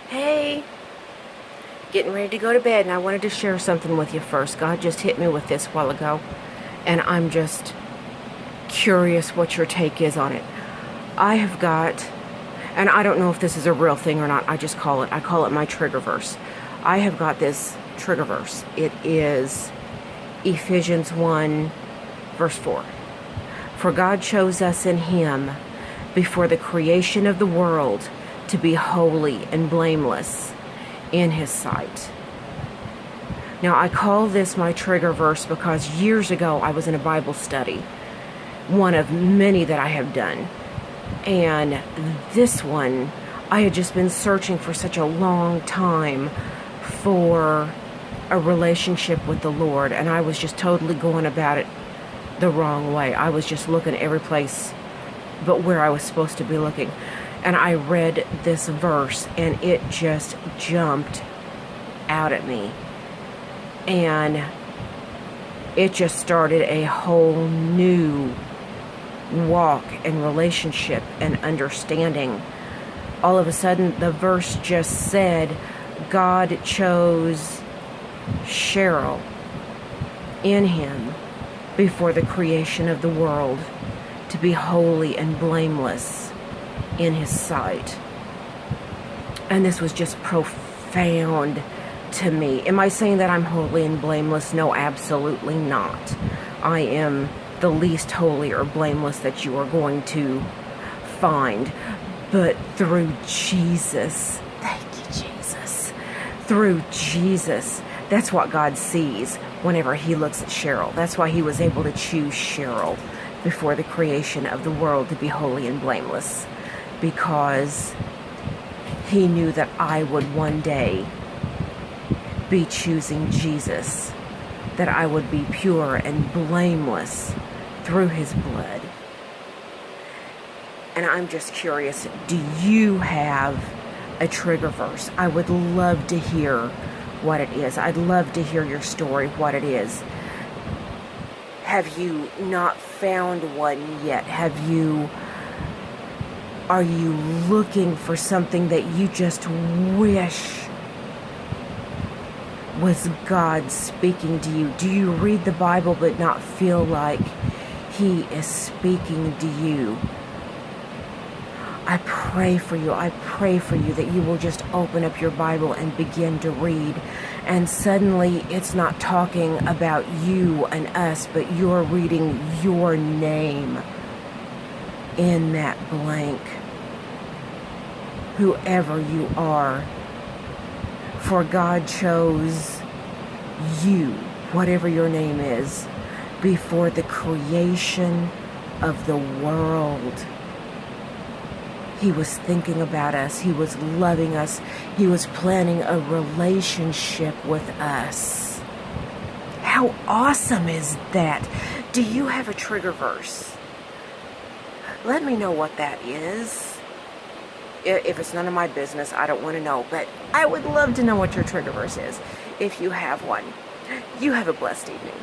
Hey, getting ready to go to bed, and I wanted to share something with you first. God just hit me with this a while ago, and I'm just curious what your take is on it. I have got, and I don't know if this is a real thing or not, I call it my trigger verse. I have got this trigger verse. It is Ephesians 1, verse 4. For God chose us in Him before the creation of the world to be holy and blameless in His sight. Now, I call this my trigger verse because years ago I was in a Bible study, one of many that I have done. And this one, I had just been searching for such a long time for a relationship with the Lord, and I was just totally going about it the wrong way. I was just looking every place but where I was supposed to be looking. And I read this verse, and it just jumped out at me. And it just started a whole new walk and relationship and understanding. All of a sudden, the verse just said, God chose Cheryl in Him before the creation of the world to be holy and blameless in His sight. And this was just profound to me. Am I saying that I'm holy and blameless? No, absolutely not. I am the least holy or blameless that you are going to find. But through Jesus, thank you, Jesus. Through Jesus, that's what God sees whenever He looks at Cheryl. That's why He was able to choose Cheryl before the creation of the world to be holy and blameless. Because He knew that I would one day be choosing Jesus, that I would be pure and blameless through His blood. And I'm just curious, do you have a trigger verse? I would love to hear what it is. I'd love to hear your story, what it is. Have you not found one yet? Are you looking for something that you just wish was God speaking to you? Do you read the Bible but not feel like He is speaking to you? I pray for you. I pray for you that you will just open up your Bible and begin to read. And suddenly it's not talking about you and us, but you're reading your name in that blank. Whoever you are. For God chose you, whatever your name is, before the creation of the world. He was thinking about us. He was loving us. He was planning a relationship with us. How awesome is that? Do you have a trigger verse? Let me know what that is. If it's none of my business, I don't want to know. But I would love to know what your trigger verse is if you have one. You have a blessed evening.